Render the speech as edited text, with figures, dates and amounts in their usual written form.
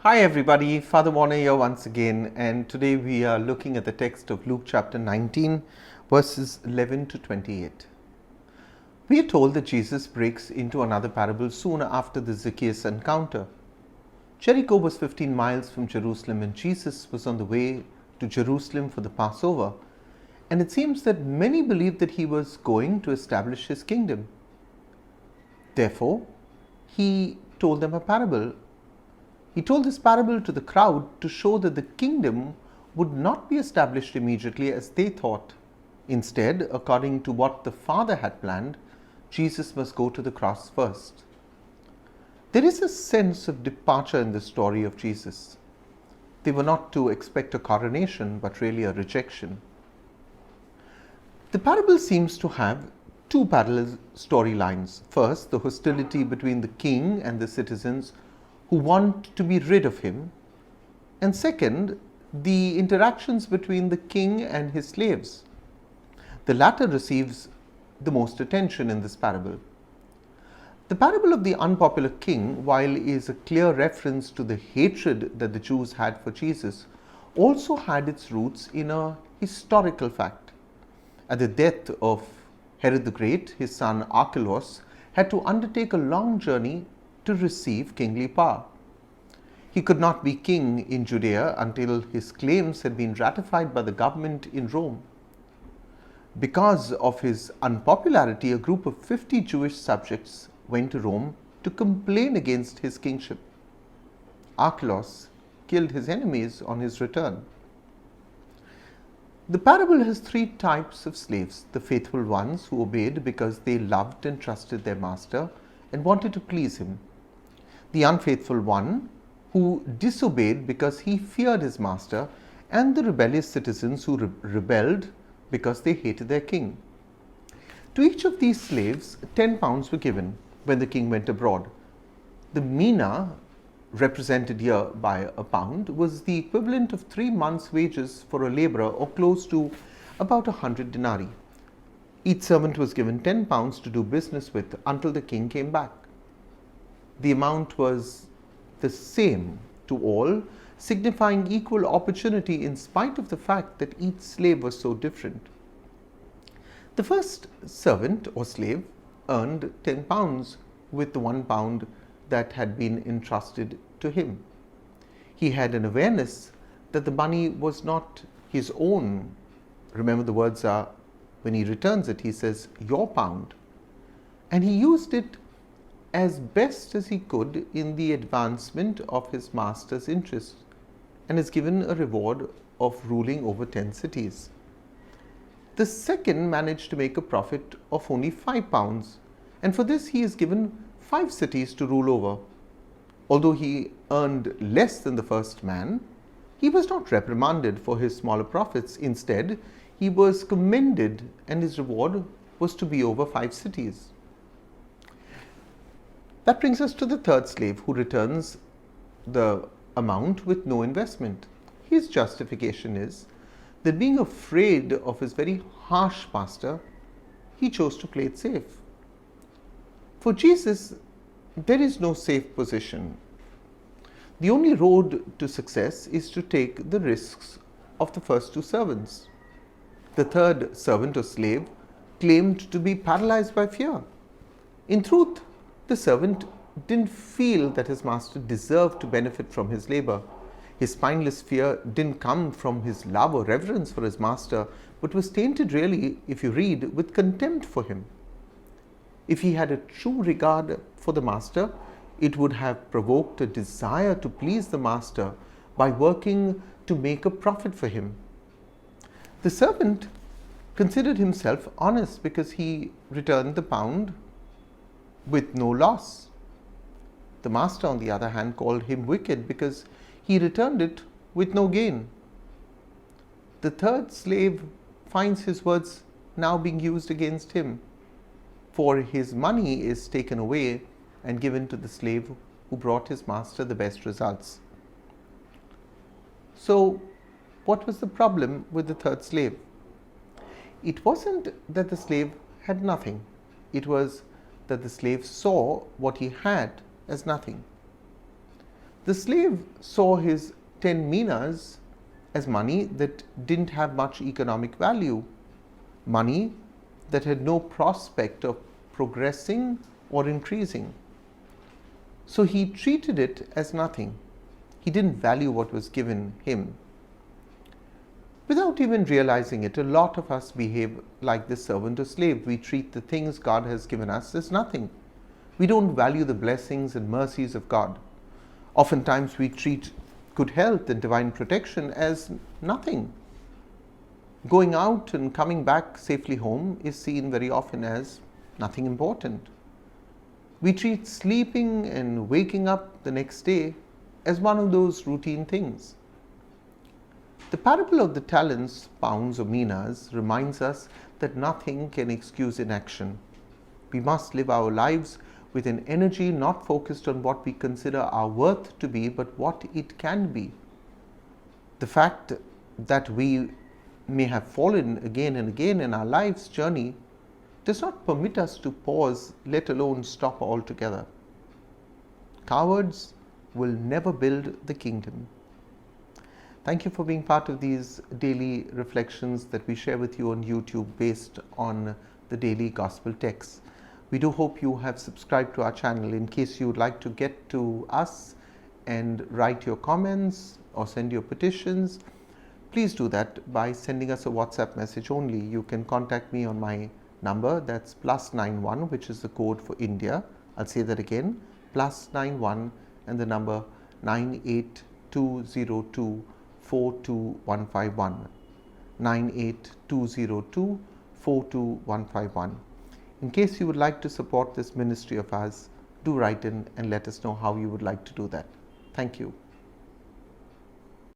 Hi everybody, Father Warner here once again, and today we are looking at the text of Luke chapter 19 verses 11 to 28. We are told that Jesus breaks into another parable soon after the Zacchaeus encounter. Jericho was 15 miles from Jerusalem and Jesus was on the way to Jerusalem for the Passover, and it seems that many believed that he was going to establish his kingdom. Therefore, he told them a parable. He told this parable to the crowd to show that the kingdom would not be established immediately as they thought. Instead, according to what the Father had planned, Jesus must go to the cross first. There is a sense of departure in the story of Jesus. They were not to expect a coronation, but really a rejection. The parable seems to have two parallel storylines. First, the hostility between the king and the citizens who want to be rid of him, and second, the interactions between the king and his slaves. The latter receives the most attention in this parable. The parable of the unpopular king, while is a clear reference to the hatred that the Jews had for Jesus, also had its roots in a historical fact. At the death of Herod the Great, his son Archelaus had to undertake a long journey to receive kingly power. He could not be king in Judea until his claims had been ratified by the government in Rome. Because of his unpopularity, a group of 50 Jewish subjects went to Rome to complain against his kingship. Archelaus killed his enemies on his return. The parable has three types of slaves: the faithful ones who obeyed because they loved and trusted their master and wanted to please him; the unfaithful one who disobeyed because he feared his master; and the rebellious citizens who rebelled because they hated their king. To each of these slaves, 10 pounds were given when the king went abroad. The mina, represented here by a pound, was the equivalent of 3 months' wages for a laborer, or close to about 100 denarii. Each servant was given 10 pounds to do business with until the king came back. The amount was the same to all, signifying equal opportunity in spite of the fact that each slave was so different. The first servant or slave earned 10 pounds with the 1 pound that had been entrusted to him. He had an awareness that the money was not his own. Remember, the words are, when he returns it, he says, "your pound." And he used it as best as he could in the advancement of his master's interests, and is given a reward of ruling over 10 cities. The second managed to make a profit of only 5 pounds, and for this he is given 5 cities to rule over. Although he earned less than the first man, he was not reprimanded for his smaller profits. Instead, he was commended, and his reward was to be over 5 cities. That brings us to the third slave, who returns the amount with no investment. His justification is that, being afraid of his very harsh master, he chose to play it safe. For Jesus, there is no safe position. The only road to success is to take the risks of the first 2 servants. The third servant or slave claimed to be paralyzed by fear. In truth, the servant didn't feel that his master deserved to benefit from his labor. His spineless fear didn't come from his love or reverence for his master, but was tainted, really, if you read, with contempt for him. If he had a true regard for the master, it would have provoked a desire to please the master by working to make a profit for him. The servant considered himself honest because he returned the pound with no loss. The master, on the other hand, called him wicked because he returned it with no gain. The third slave finds his words now being used against him, for his money is taken away and given to the slave who brought his master the best results. So, what was the problem with the third slave? It wasn't that the slave had nothing. It was that the slave saw what he had as nothing. The slave saw his 10 minas as money that didn't have much economic value, money that had no prospect of progressing or increasing. So he treated it as nothing. He didn't value what was given him. Without even realizing it, a lot of us behave like this servant or slave. We treat the things God has given us as nothing. We don't value the blessings and mercies of God. Oftentimes we treat good health and divine protection as nothing. Going out and coming back safely home is seen very often as nothing important. We treat sleeping and waking up the next day as one of those routine things. The parable of the talents, pounds, or minas reminds us that nothing can excuse inaction. We must live our lives with an energy not focused on what we consider our worth to be, but what it can be. The fact that we may have fallen again and again in our life's journey does not permit us to pause, let alone stop altogether. Cowards will never build the kingdom. Thank you for being part of these daily reflections that we share with you on YouTube based on the daily gospel texts. We do hope you have subscribed to our channel. In case you would like to get to us and write your comments or send your petitions, please do that by sending us a WhatsApp message only. You can contact me on my number, that's +91, which is the code for India. I'll say that again, +91 and the number 98202 42151, 98202 42151. In case you would like to support this ministry of ours, do write in and let us know how you would like to do that. Thank you.